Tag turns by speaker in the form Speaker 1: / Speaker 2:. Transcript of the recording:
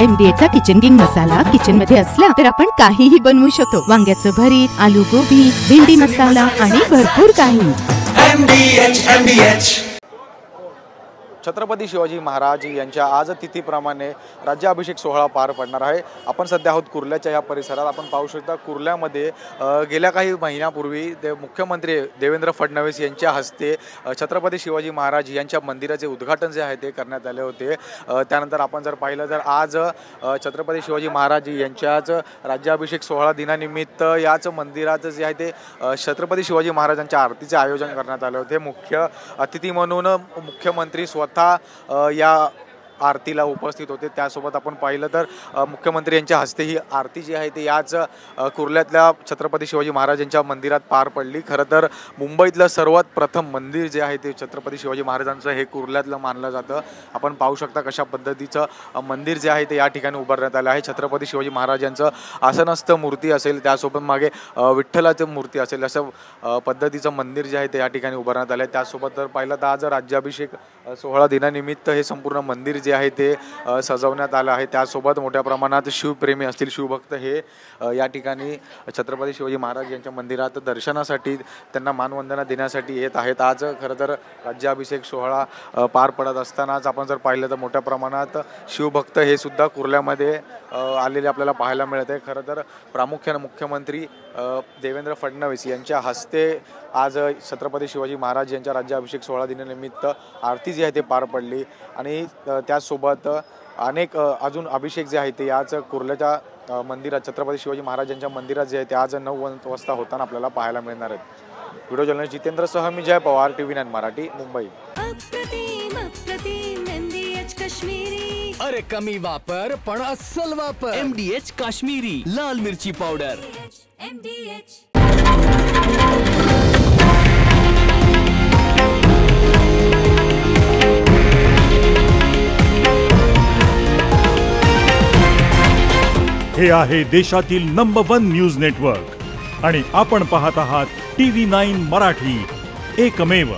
Speaker 1: MDHचा kitchen king मसाला kitchen मध्ये असला तर आपण काहीही बनवू शकतो। वांग्याचं भरीत, आलू गोबी, भेंडी मसाला आणि भरपूर काही।
Speaker 2: MDH
Speaker 3: छत्रपती शिवाजी महाराज यांच्या आज तिथीप्रमाणे राज्याभिषेक सोहळा पार पडणार आहे। आपण सध्या आहोत कुर्ल्याच्या या परिसरात। आपण पाहू शकता कुर्ल्यामध्ये गेल्या काही महिन्यापूर्वी मुख्यमंत्री देवेंद्र फडणवीस यांच्या हस्ते छत्रपती शिवाजी महाराज यांच्या मंदिराचे उद्घाटन जे आहे ते करण्यात आले होते। त्यानंतर आपण जर पाहिलं तर आज छत्रपती शिवाजी महाराज यांच्याच राज्याभिषेक सोहळा दिनानिमित्त याच मंदिरात जे आहे ते छत्रपती शिवाजी महाराजांच्या आरतीचे आयोजन करण्यात आले होते। मुख्य अतिथी म्हणून मुख्यमंत्री या आरतीला उपस्थित होते। त्यासोबत आपण पाहिलं तर मुख्यमंत्री यांच्या हस्ते ही आरती जी आहे ती याच कुर्ल्यातल्या छत्रपती शिवाजी महाराजांच्या मंदिरात पार पडली। खरं तर मुंबईतलं सर्वात प्रथम मंदिर जे आहे ते छत्रपती शिवाजी महाराजांचं हे कुर्ल्यातलं मानलं जातं। आपण पाहू शकता कशा पद्धतीचं मंदिर जे आहे ते या ठिकाणी उभारण्यात आलं आहे। छत्रपती शिवाजी महाराजांचं आसनस्थ मूर्ती असेल, त्यासोबत मागे विठ्ठलाची मूर्ती असेल, अशा पद्धतीचं मंदिर जे आहे ते या ठिकाणी उभारण्यात आलं आहे। त्यासोबत जर पाहिलं तर आज राज्याभिषेक सोहळा दिनानिमित्त हे संपूर्ण मंदिर जे आहे ते सजवण्यात आलं आहे। त्यासोबत मोठ्या प्रमाणात शिवप्रेमी असतील, शिवभक्त हे या ठिकाणी छत्रपती शिवाजी महाराज यांच्या मंदिरात दर्शनासाठी त्यांना मानवंदना देण्यासाठी येत आहेत। आज खरं तर राज्याभिषेक सोहळा पार पडत असतानाच आपण जर पाहिलं तर मोठ्या प्रमाणात शिवभक्त हे सुद्धा कुर्ल्यामध्ये आलेले आपल्याला पाहायला मिळत आहे। खरं तर प्रामुख्याने मुख्यमंत्री देवेंद्र फडणवीस यांच्या हस्ते आज छत्रपती शिवाजी महाराज यांच्या राज्याभिषेक सोहळा दिनानिमित्त आरती जी आहे ते पार पडली आणि त्याचसोबत अनेक अजून अभिषेक जे आहे ते आज कुर्ल्याच्या मंदिरात छत्रपती शिवाजी महाराजांच्या मंदिरात जे आहे ते आज 9 वाजता होताना आपल्याला पाहायला मिळणार आहेत। व्हिडिओ जर्नलिस्ट जितेंद्रसह मी जय पवार, TV9 मराठी, मुंबई।
Speaker 4: अरे कमी वापर पण अस्सल वापर। MDH काश्मीरी लाल मिरची पावडर।
Speaker 5: हे आहे देशातील नंबर 1 न्यूज नेटवर्क आणि आपण पाहत आहात TV9 मराठी, एकमेव।